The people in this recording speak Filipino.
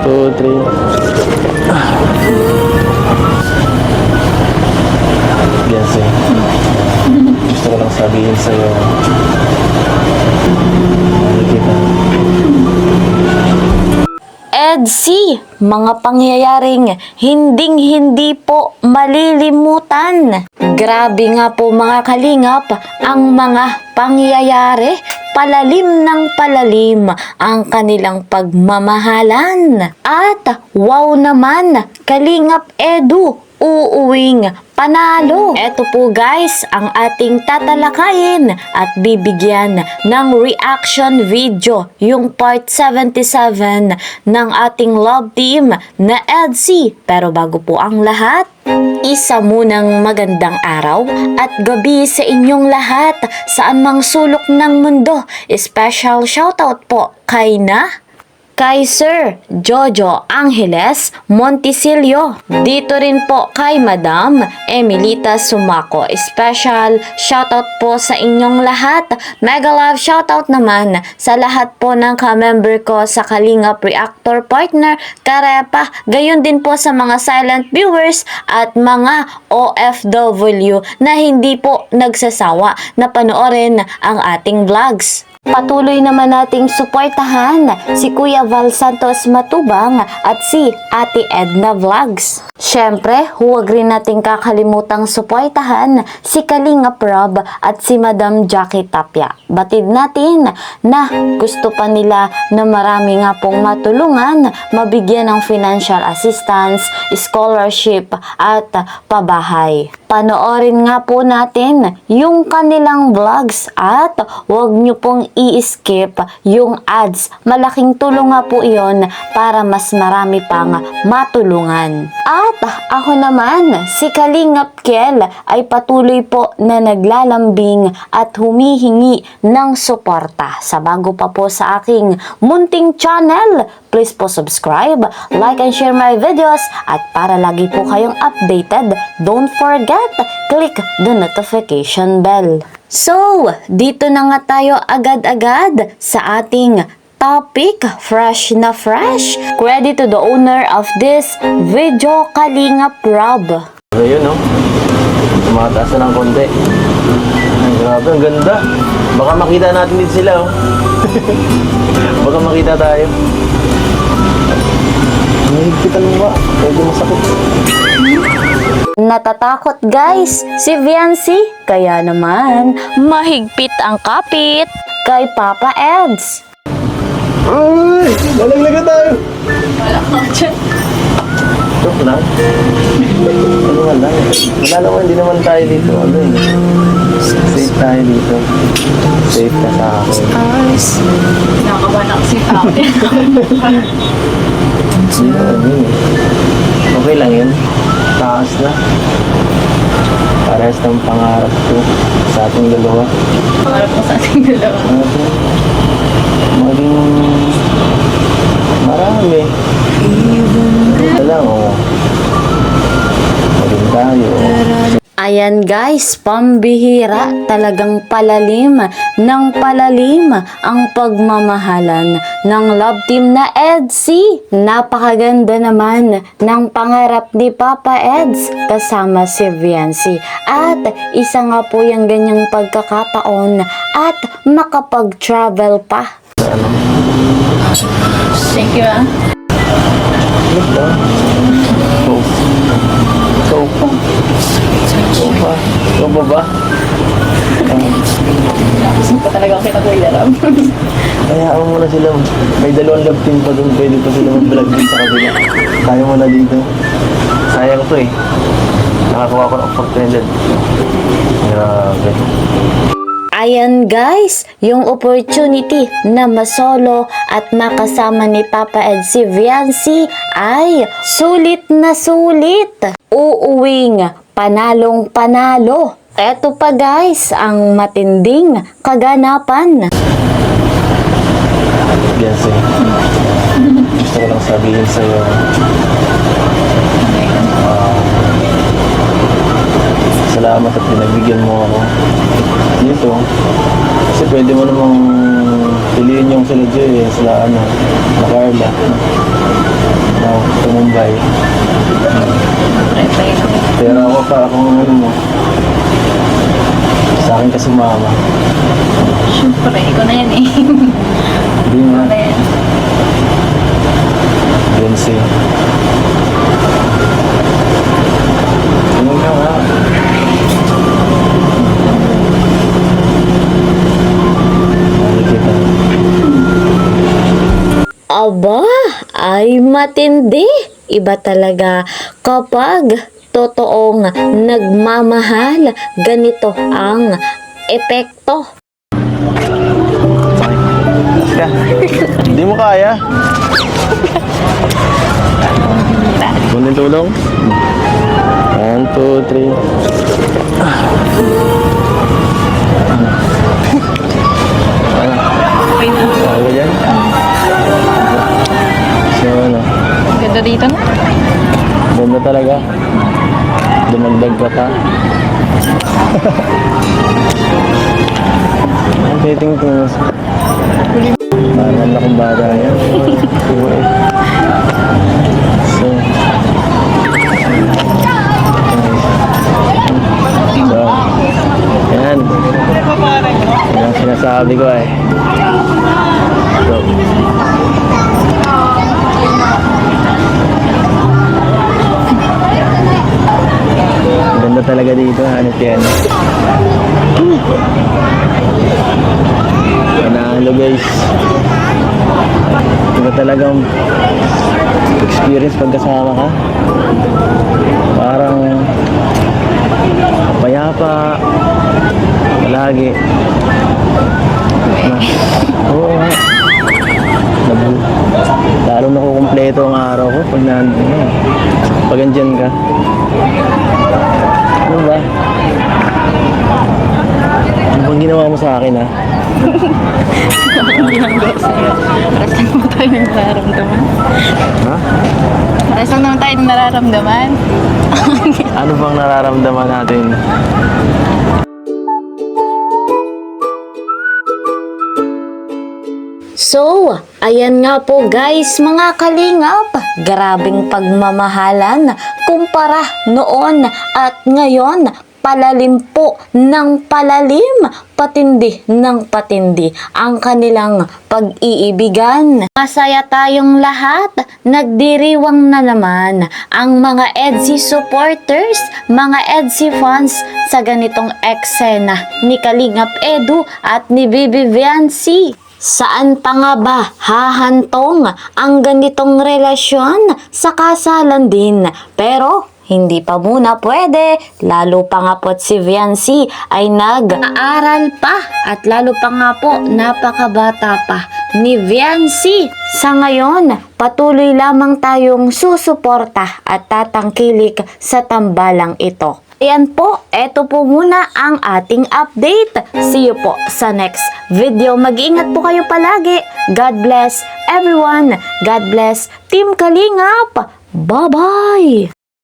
2, 3. Beyonce, gusto ko lang sabihin sa'yo. Mahal kita. EDSI, mga pangyayaring hinding-hindi po malilimutan. Grabe nga po mga kalingap, ang mga pangyayari, palalim ng palalim ang kanilang pagmamahalan. At wow naman, Kalingap Edu, uuwing panalo. Eto po guys, ang ating tatalakayin at bibigyan ng reaction video, yung part 77 ng ating love team na EDSI. Pero bago po ang lahat, isa munang magandang araw at gabi sa inyong lahat saan mang sulok ng mundo. Special shoutout po kay Sir Jojo Angeles Montisilio. Dito rin po kay Madam Emilita Sumaco. Special shoutout po sa inyong lahat. Mega love shoutout naman sa lahat po ng ka-member ko sa Kalingap Reactor Partner Karepa. Gayon din po sa mga silent viewers at mga OFW na hindi po nagsasawa na panoorin ang ating vlogs. Patuloy naman nating suportahan si Kuya Val Santos Matubang at si Ate Edna Vlogs. Syempre, huwag rin nating kakalimutang suportahan si Kalingap Rob at si Madam Jackie Tapia. Batid natin na gusto pa nila na marami nga pong matulungan, mabigyan ng financial assistance, scholarship at pabahay. Panoorin nga po natin yung kanilang vlogs at huwag nyo pong i-skip yung ads. Malaking tulong nga po iyon para mas marami pang matulungan. At ako naman, si Kalingap Kel ay patuloy po na naglalambing at humihingi ng suporta. Sa bago pa po sa aking munting channel, please po subscribe, like and share my videos at para lagi po kayong updated, don't forget, click the notification bell. So, dito na nga tayo agad-agad sa ating topic, fresh na fresh. Credit to the owner of this video, Kalingap Rob. Ayun, no? Tumataas na ng konti. Ay, grabe, ang ganda. Baka makita natin din sila, oh. Baka makita tayo. Mahigpitan mo ba? Pwede masakit. Natatakot guys si Viancy, kaya naman mahigpit ang kapit kay Papa Eds. Ay! Malaglaga tayo! Wala ka dyan. Joke lang. Ano nga lang? Wala naman, hindi naman tayo dito. Ano eh? Safe tayo dito. Safe ka sa akin. Nakakabanak si Papa. Hindi naman yun eh. Okay lang yun. Taas na. Parehas ng pangarap ko sa ating dalawa. Pangarap ko sa ating dalawa. Maging marami. Wala oh. Maging tayo. Ayan guys, pambihira, talagang palalim ng palalim ang pagmamahalan ng love team na EDSI. Napakaganda naman ng pangarap ni Papa Eds kasama si Viancy. At isa nga po yung ganyang pagkakataon at makapag-travel pa. Thank you ah. Look ba? Ikaw pa. Ikaw pa ba? Gusto pa talaga ako kita Kuya Rob. Hayaan mo na sila. May dalawang love team pa doon. Pwede pa sila mag-vlog din sa kabila. Kaya mo na dito. Sayang to eh. Nakakuha ko ng opportunity. Grabe. Ayan guys, yung opportunity na masolo at makasama ni Papa Ed si Viancy ay sulit na sulit. Uuwing panalong panalo. Eto pa guys, ang matinding kaganapan. Beyonce, gusto ko lang sabihin sa'yo. Salamat at pinagbigyan mo ako dito. Kasi pwede mo namang piliin yung sila Joy, sila na Carla. No, tumumbay. Try lang. Pero ako pa, kung ano mo. Sa akin kasi mama. Siyempre, ikaw na yan eh. Hindi nga. Ikaw na yan. Beyonce. Tingin ka nga. Nakikita. Aba, ay matindi. Iba talaga kapag totoong nagmamahal, ganito ang epekto. Ka. Hindi mo kaya. Kunting tulong. 1, 2, 3. Okay na. Kaya ka dyan? So, ano? Ganda dito na. Ganda talaga. Dumagdag ka pa. Ang titing-ting. Parang akong bata yan. So, yan. Yan ang sinasabi ko eh. So, ganda talaga dito, hanip yan. Panalo guys. Iba talagang experience pag kasama ka. Parang payapa. Palagi. Oo nga. Lalo nakukumpleto ang araw ko pag nandun. Pag andyan ka. Ano ba? Ano bang ginawa mo sa akin ha? Hindi lang daw sa'yo. Paras lang naman tayo ng nararamdaman. Ha? Paras lang naman tayo ng nararamdaman. Ano bang nararamdaman natin? So, ayan nga po guys mga kalingap, grabing pagmamahalan kumpara noon at ngayon, palalim po ng palalim, patindi ng patindi ang kanilang pag-iibigan. Masaya tayong lahat, nagdiriwang na naman ang mga EDSI supporters, mga EDSI fans sa ganitong eksena ni Kalingap Edu at ni Bibi Viancy. Saan pa nga ba hahantong ang ganitong relasyon sa kasalan din? Pero hindi pa muna pwede, lalo pa nga po si Viancy ay nag-aaral pa at lalo pa nga po napakabata pa ni Viancy. Sa ngayon, patuloy lamang tayong susuporta at tatangkilik sa tambalang ito. Ayan po, eto po muna ang ating update. See you po sa next video. Mag-iingat po kayo palagi. God bless everyone. God bless Team Kalingap. Bye-bye!